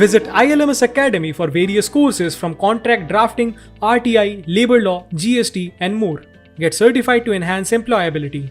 Visit ILMS Academy for various courses from contract drafting, RTI, labor law, GST, and more. Get certified to enhance employability.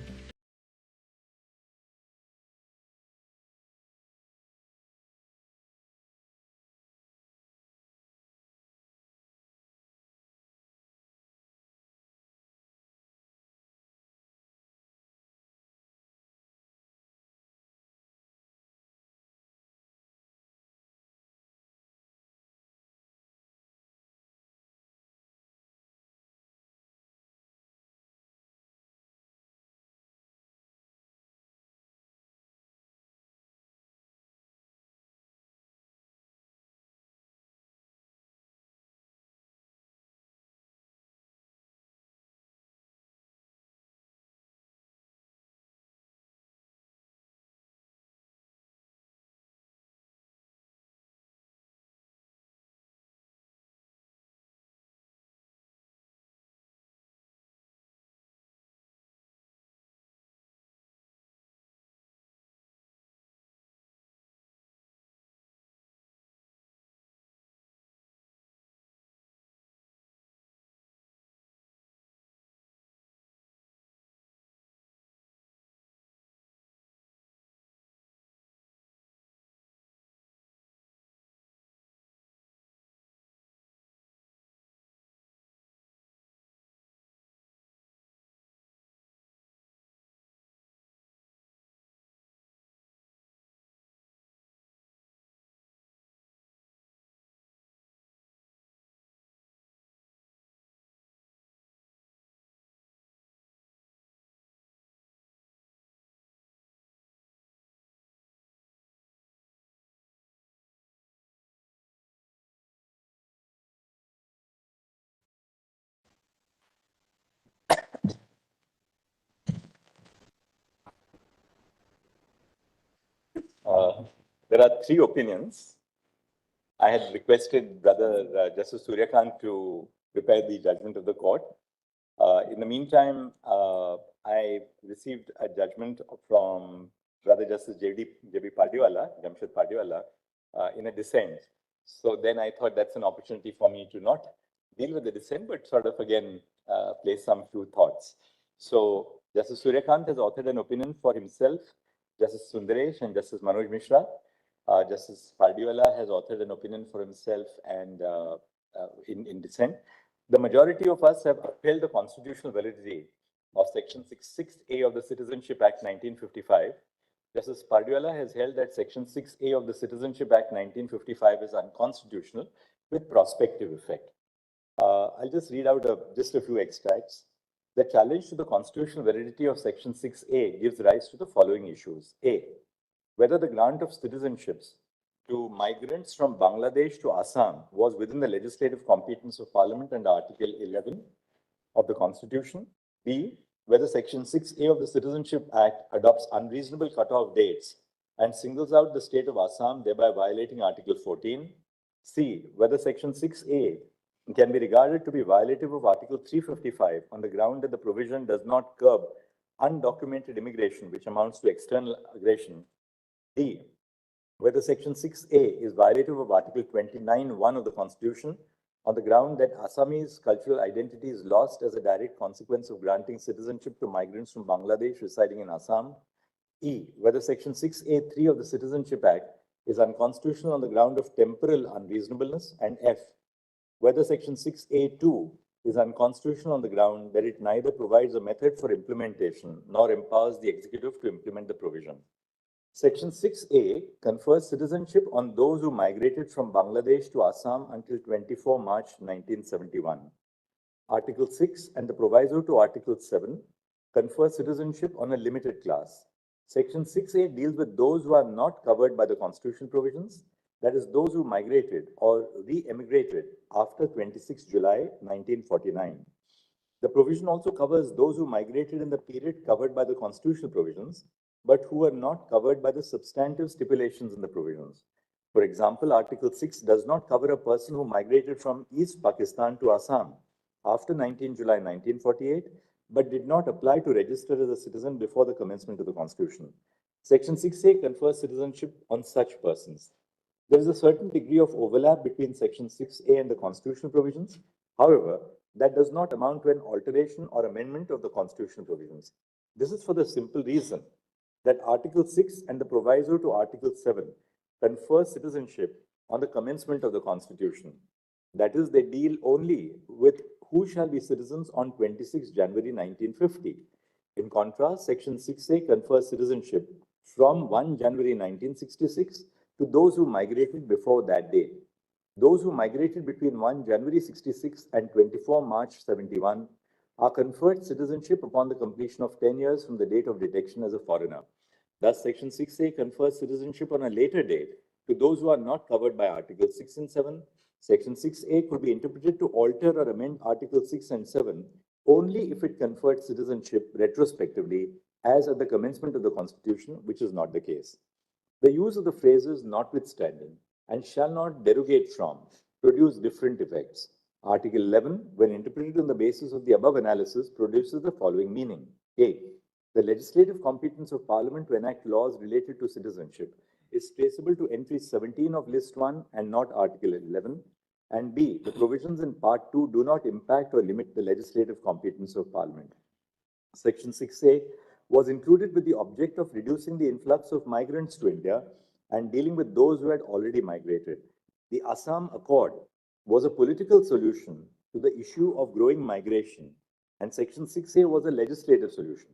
There are three opinions. I had requested Brother Justice Suryakant to prepare the judgment of the court. In the meantime, I received a judgment from Brother Justice J.B. Pardiwala, Jamshed Pardiwala, in a dissent. So then I thought that's an opportunity for me to not deal with the dissent, but sort of again place some few thoughts. So Justice Suryakant has authored an opinion for himself, Justice Sundaresh and Justice Manoj Mishra. Justice Pardiwala has authored an opinion for himself and in dissent. The majority of us have upheld the constitutional validity of Section 6A of the Citizenship Act 1955. Justice Pardiwala has held that Section 6A of the Citizenship Act 1955 is unconstitutional with prospective effect. I'll just read out just a few extracts. The challenge to the constitutional validity of Section 6A gives rise to the following issues. A, whether the grant of citizenships to migrants from Bangladesh to Assam was within the legislative competence of Parliament under Article 11 of the Constitution. B, whether Section 6A of the Citizenship Act adopts unreasonable cutoff dates and singles out the state of Assam, thereby violating Article 14. C, whether Section 6A can be regarded to be violative of Article 355 on the ground that the provision does not curb undocumented immigration, which amounts to external aggression. D, whether Section 6A is violative of Article 29(1) of the Constitution on the ground that Assamese cultural identity is lost as a direct consequence of granting citizenship to migrants from Bangladesh residing in Assam. E, whether Section 6A(3) of the Citizenship Act is unconstitutional on the ground of temporal unreasonableness. And F, whether Section 6A(2) is unconstitutional on the ground that it neither provides a method for implementation nor empowers the executive to implement the provision. Section 6A confers citizenship on those who migrated from Bangladesh to Assam until 24 March 1971. Article 6 and the proviso to Article 7 confer citizenship on a limited class. Section 6A deals with those who are not covered by the constitutional provisions, that is, those who migrated or re-emigrated after 26 July 1949. The provision also covers those who migrated in the period covered by the constitutional provisions, but who are not covered by the substantive stipulations in the provisions. For example, Article 6 does not cover a person who migrated from East Pakistan to Assam after 19 July 1948, but did not apply to register as a citizen before the commencement of the Constitution. Section 6A confers citizenship on such persons. There is a certain degree of overlap between Section 6A and the constitutional provisions. However, that does not amount to an alteration or amendment of the constitutional provisions. This is for the simple reason that Article 6 and the proviso to Article 7 confer citizenship on the commencement of the Constitution. That is, they deal only with who shall be citizens on 26 January 1950. In contrast, Section 6A confers citizenship from 1 January 1966 to those who migrated before that date. Those who migrated between 1 January 66 and 24 March 71 are conferred citizenship upon the completion of 10 years from the date of detection as a foreigner. Thus, Section 6A confers citizenship on a later date to those who are not covered by Articles 6 and 7. Section 6A could be interpreted to alter or amend Articles 6 and 7 only if it conferred citizenship retrospectively as at the commencement of the Constitution, which is not the case. The use of the phrases notwithstanding and shall not derogate from produce different effects. Article 11, when interpreted on the basis of the above analysis, produces the following meaning. A. The legislative competence of Parliament to enact laws related to citizenship is traceable to entry 17 of List 1 and not Article 11. And B. The provisions in Part 2 do not impact or limit the legislative competence of Parliament. Section 6A was included with the object of reducing the influx of migrants to India and dealing with those who had already migrated. The Assam Accord was a political solution to the issue of growing migration, and Section 6A was a legislative solution.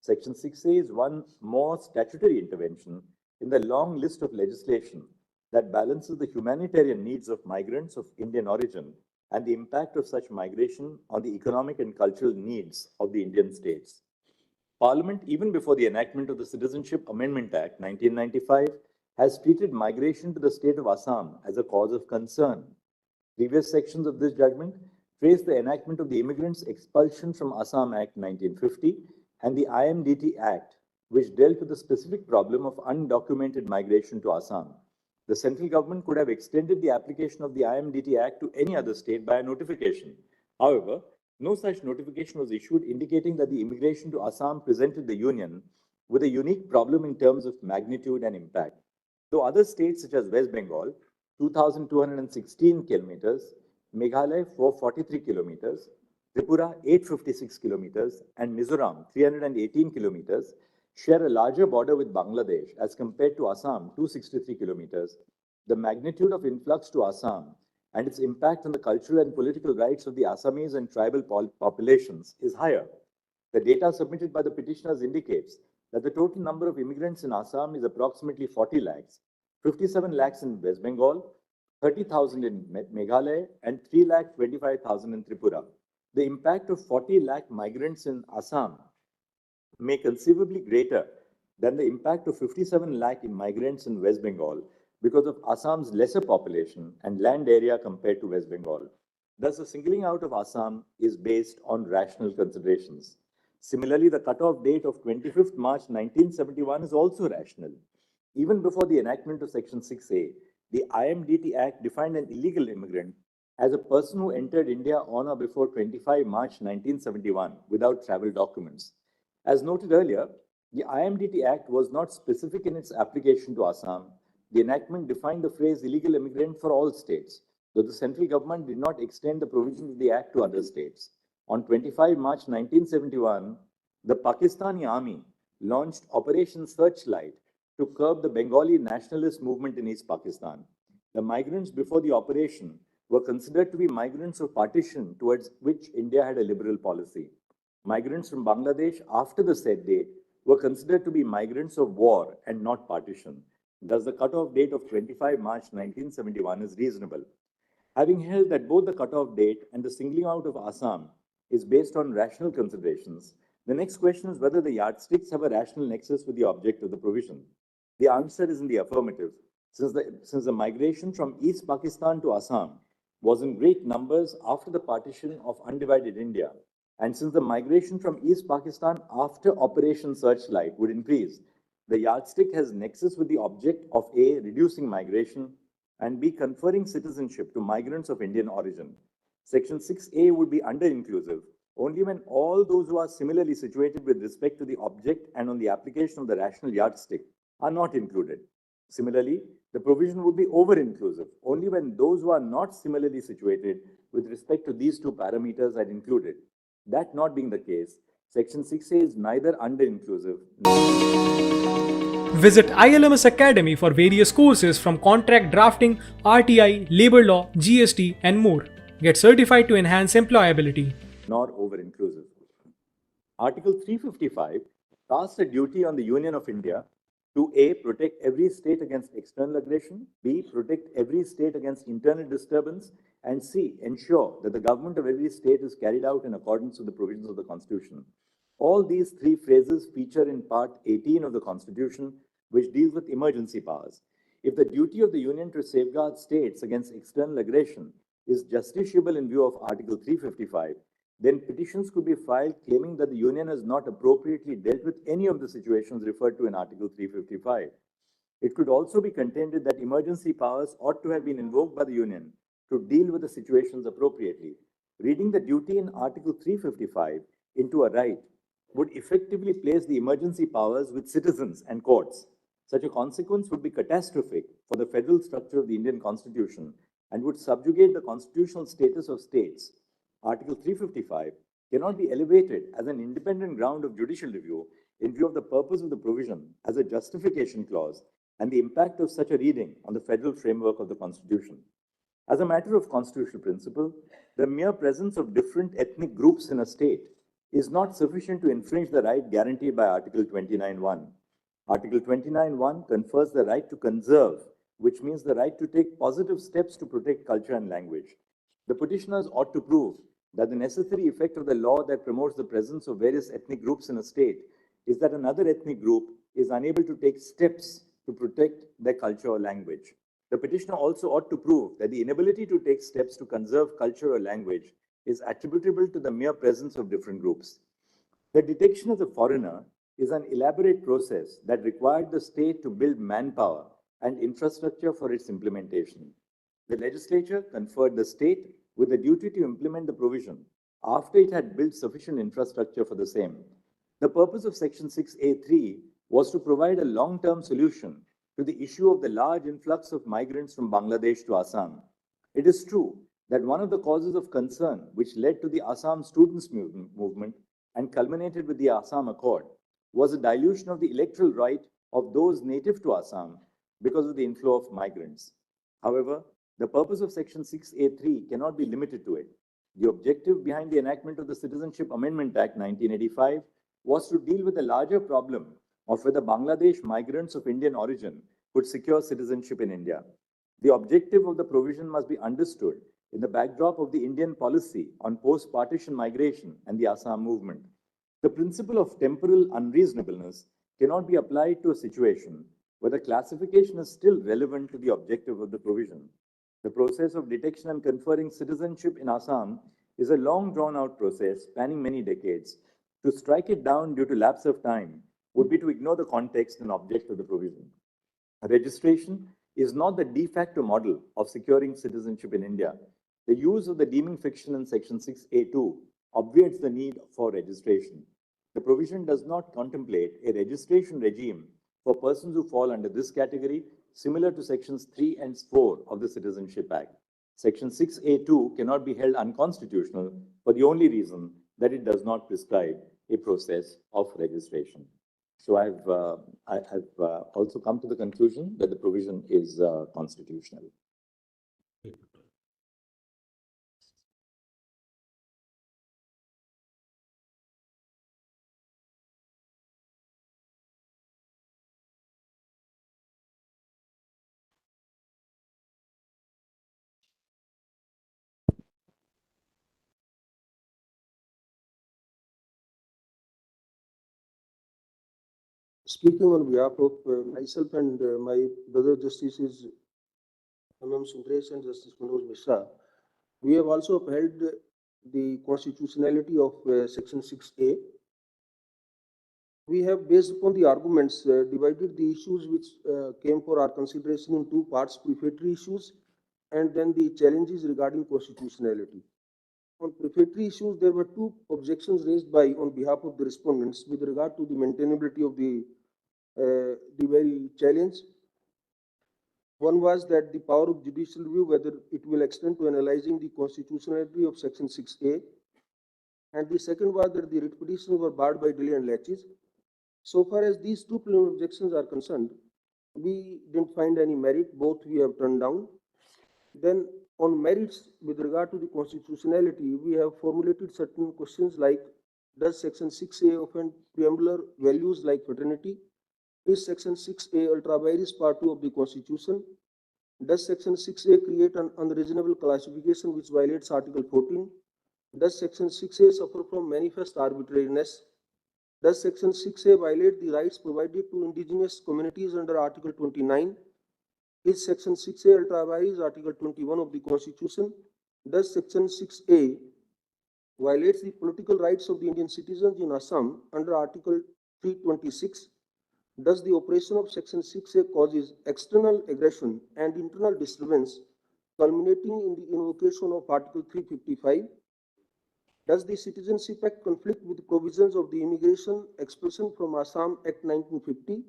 Section 6A is one more statutory intervention in the long list of legislation that balances the humanitarian needs of migrants of Indian origin and the impact of such migration on the economic and cultural needs of the Indian states. Parliament, even before the enactment of the Citizenship Amendment Act 1995, has treated migration to the state of Assam as a cause of concern. Previous sections of this judgment trace the enactment of the Immigrants Expulsion from Assam Act 1950 and the IMDT Act, which dealt with the specific problem of undocumented migration to Assam. The central government could have extended the application of the IMDT Act to any other state by a notification. However, no such notification was issued indicating that the immigration to Assam presented the Union with a unique problem in terms of magnitude and impact. Though other states such as West Bengal, 2,216 kilometers, Meghalaya, 443 kilometers, Tripura, 856 kilometers, and Mizoram, 318 kilometers, share a larger border with Bangladesh as compared to Assam, 263 kilometers. The magnitude of influx to Assam and its impact on the cultural and political rights of the Assamese and tribal populations is higher. The data submitted by the petitioners indicates that the total number of immigrants in Assam is approximately 40 lakhs, 57 lakhs in West Bengal, 30,000 in Meghalaya, and 3,25,000 in Tripura. The impact of 40 lakh migrants in Assam may conceivably greater than the impact of 57 lakh migrants in West Bengal because of Assam's lesser population and land area compared to West Bengal. Thus, the singling out of Assam is based on rational considerations. Similarly, the cutoff date of 25th March 1971 is also rational. Even before the enactment of Section 6A, the IMDT Act defined an illegal immigrant as a person who entered India on or before 25 March 1971 without travel documents. As noted earlier, the IMDT Act was not specific in its application to Assam. The enactment defined the phrase illegal immigrant for all states, though the central government did not extend the provisions of the Act to other states. On 25 March 1971, the Pakistani Army launched Operation Searchlight to curb the Bengali nationalist movement in East Pakistan. The migrants before the operation were considered to be migrants of partition towards which India had a liberal policy. Migrants from Bangladesh after the said date were considered to be migrants of war and not partition. Thus, the cutoff date of 25 March 1971 is reasonable. Having held that both the cutoff date and the singling out of Assam is based on rational considerations, the next question is whether the yardsticks have a rational nexus with the object of the provision. The answer is in the affirmative, since the migration from East Pakistan to Assam was in great numbers after the partition of undivided India, and since the migration from East Pakistan after Operation Searchlight would increase, the yardstick has nexus with the object of A, reducing migration, and B, conferring citizenship to migrants of Indian origin. Section 6A would be under-inclusive only when all those who are similarly situated with respect to the object and on the application of the rational yardstick are not included. Similarly, the provision would be over-inclusive only when those who are not similarly situated with respect to these two parameters are included. That not being the case, Section 6A is neither under-inclusive Visit ILMS Academy for various courses from contract drafting, RTI, labor law, GST, and more. Get certified to enhance employability. nor over-inclusive. Article 355 casts a duty on the Union of India to A. Protect every state against external aggression, B. Protect every state against internal disturbance, and C. Ensure that the government of every state is carried out in accordance with the provisions of the Constitution. All these three phrases feature in Part 18 of the Constitution, which deals with emergency powers. If the duty of the Union to safeguard states against external aggression is justiciable in view of Article 355, then petitions could be filed claiming that the Union has not appropriately dealt with any of the situations referred to in Article 355. It could also be contended that emergency powers ought to have been invoked by the Union to deal with the situations appropriately. Reading the duty in Article 355 into a right would effectively place the emergency powers with citizens and courts. Such a consequence would be catastrophic for the federal structure of the Indian Constitution and would subjugate the constitutional status of states. Article 355 cannot be elevated as an independent ground of judicial review in view of the purpose of the provision as a justification clause and the impact of such a reading on the federal framework of the Constitution. As a matter of constitutional principle, the mere presence of different ethnic groups in a state is not sufficient to infringe the right guaranteed by Article 29.1. Article 29.1 confers the right to conserve, which means the right to take positive steps to protect culture and language. The petitioners ought to prove that the necessary effect of the law that promotes the presence of various ethnic groups in a state is that another ethnic group is unable to take steps to protect their culture or language. The petitioner also ought to prove that the inability to take steps to conserve culture or language is attributable to the mere presence of different groups. The detection of the foreigner is an elaborate process that required the state to build manpower and infrastructure for its implementation. The legislature conferred the state with the duty to implement the provision after it had built sufficient infrastructure for the same. The purpose of Section 6A3 was to provide a long-term solution to the issue of the large influx of migrants from Bangladesh to Assam. It is true that one of the causes of concern which led to the Assam students' movement and culminated with the Assam Accord was a dilution of the electoral right of those native to Assam because of the inflow of migrants. However, the purpose of Section 6A3 cannot be limited to it. The objective behind the enactment of the Citizenship Amendment Act 1985 was to deal with the larger problem of whether Bangladesh migrants of Indian origin could secure citizenship in India. The objective of the provision must be understood in the backdrop of the Indian policy on post-partition migration and the Assam movement. The principle of temporal unreasonableness cannot be applied to a situation where the classification is still relevant to the objective of the provision. The process of detection and conferring citizenship in Assam is a long drawn-out process spanning many decades. To strike it down due to lapse of time would be to ignore the context and object of the provision. Registration is not the de facto model of securing citizenship in India. The use of the deeming fiction in Section 6A2 obviates the need for registration. The provision does not contemplate a registration regime for persons who fall under this category, similar to Sections 3 and 4 of the Citizenship Act. Section 6A2 cannot be held unconstitutional for the only reason that it does not prescribe a process of registration. So I have also come to the conclusion that the provision is constitutional. Speaking on behalf of myself and my brother Justices M.M. Sundresh and Justice Manoj Mishra, we have also upheld the constitutionality of Section 6A. We have, based upon the arguments, divided the issues which came for our consideration in two parts: prefatory issues and then the challenges regarding constitutionality. On prefatory issues, there were two objections raised on behalf of the respondents with regard to the maintainability of the very challenge. One was that the power of judicial review, whether it will extend to analyzing the constitutionality of Section 6A, and the second was that the writ petitions were barred by delay and laches. So far as these two preliminary objections are concerned, we didn't find any merit, both we have turned down. Then on merits with regard to the constitutionality, we have formulated certain questions like, does Section 6A offend preambular values like fraternity? Is Section 6A ultra vires part 2 of the Constitution? Does Section 6A create an unreasonable classification which violates Article 14? Does Section 6A suffer from manifest arbitrariness? Does Section 6A violate the rights provided to indigenous communities under Article 29? Is Section 6A ultra vires Article 21 of the Constitution? Does Section 6A violates the political rights of the Indian citizens in Assam under Article 326? Does the operation of Section 6A causes external aggression and internal disturbance culminating in the invocation of Article 355? Does the Citizenship Act conflict with provisions of the Immigration Expulsion from Assam Act 1950?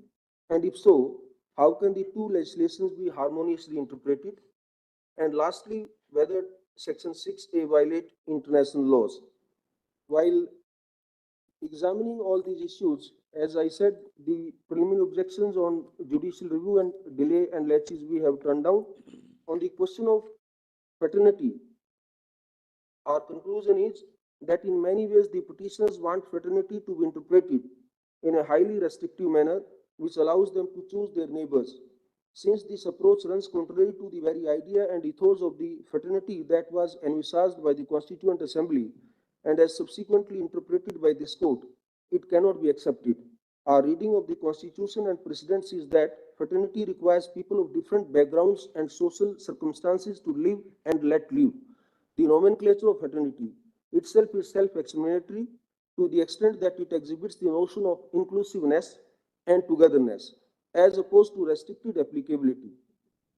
And if so, how can the two legislations be harmoniously interpreted? And lastly, whether Section 6A violate international laws. While examining all these issues, as I said, the preliminary objections on judicial review and delay and laches we have turned down. On the question of fraternity, our conclusion is that in many ways the petitioners want fraternity to be interpreted in a highly restrictive manner which allows them to choose their neighbors. Since this approach runs contrary to the very idea and ethos of the fraternity that was envisaged by the Constituent Assembly and as subsequently interpreted by this court, it cannot be accepted. Our reading of the Constitution and precedents is that fraternity requires people of different backgrounds and social circumstances to live and let live. The nomenclature of fraternity itself is self-explanatory to the extent that it exhibits the notion of inclusiveness and togetherness, as opposed to restricted applicability.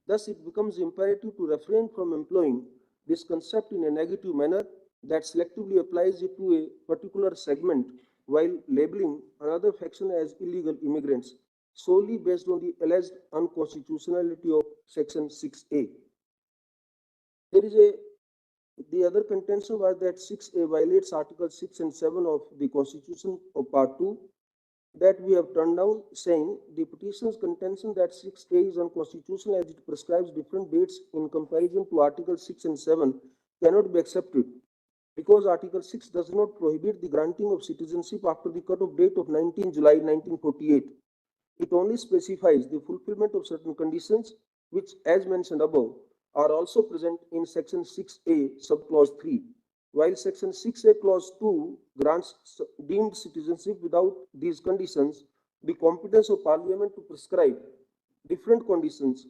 Thus, it becomes imperative to refrain from employing this concept in a negative manner that selectively applies it to a particular segment while labeling another faction as illegal immigrants solely based on the alleged unconstitutionality of Section 6A. There is the other contention was that 6A violates Articles 6 and 7 of the Constitution of Part 2 that we have turned down, saying the petition's contention that 6A is unconstitutional as it prescribes different dates in comparison to Articles 6 and 7 cannot be accepted because Article 6 does not prohibit the granting of citizenship after the cut-off date of 19 July 1948. It only specifies the fulfillment of certain conditions which, as mentioned above, are also present in Section 6A, subclause 3. While Section 6A, clause 2 grants deemed citizenship without these conditions, the competence of Parliament to prescribe different conditions,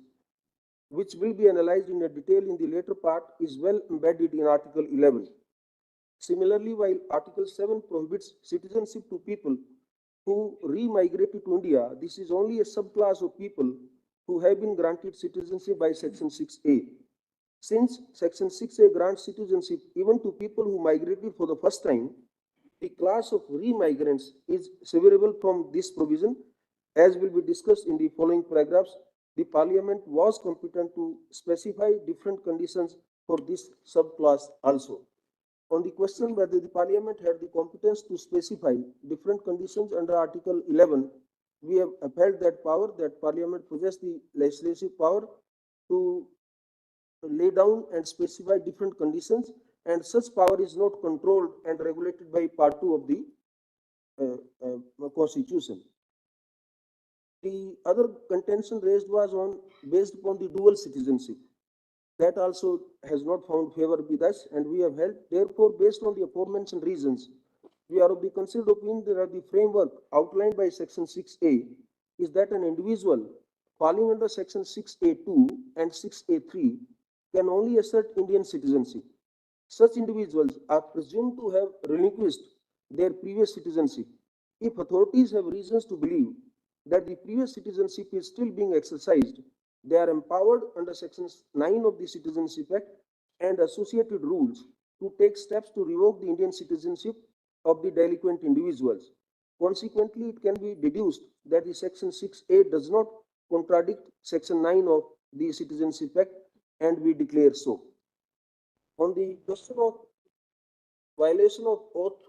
which will be analyzed in detail in the later part, is well embedded in Article 11. Similarly, while Article 7 prohibits citizenship to people who re-migrated to India, this is only a subclass of people who have been granted citizenship by Section 6A. Since Section 6A grants citizenship even to people who migrated for the first time, the class of re-migrants is severable from this provision. As will be discussed in the following paragraphs, the Parliament was competent to specify different conditions for this subclass also. On the question whether the Parliament had the competence to specify different conditions under Article 11, we have upheld that power, that Parliament possessed the legislative power to lay down and specify different conditions, and such power is not controlled and regulated by Part 2 of the Constitution. The other contention raised was based upon the dual citizenship. That also has not found favor with us, and we have held. Therefore, based on the aforementioned reasons, we are of the considered opinion that the framework outlined by Section 6A is that an individual falling under Section 6A2 and 6A3 can only assert Indian citizenship. Such individuals are presumed to have relinquished their previous citizenship if authorities have reasons to believe that the previous citizenship is still being exercised. They are empowered under Section 9 of the Citizenship Act and associated rules to take steps to revoke the Indian citizenship of the delinquent individuals. Consequently, it can be deduced that the Section 6A does not contradict Section 9 of the Citizenship Act, and we declare so. On the question of violation of oath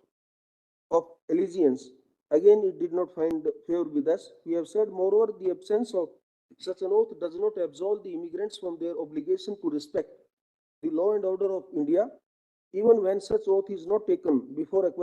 of allegiance, again it did not find favor with us. We have said, moreover, the absence of such an oath does not absolve the immigrants from their obligation to respect the law and order of India, even when such oath is not taken before acquiring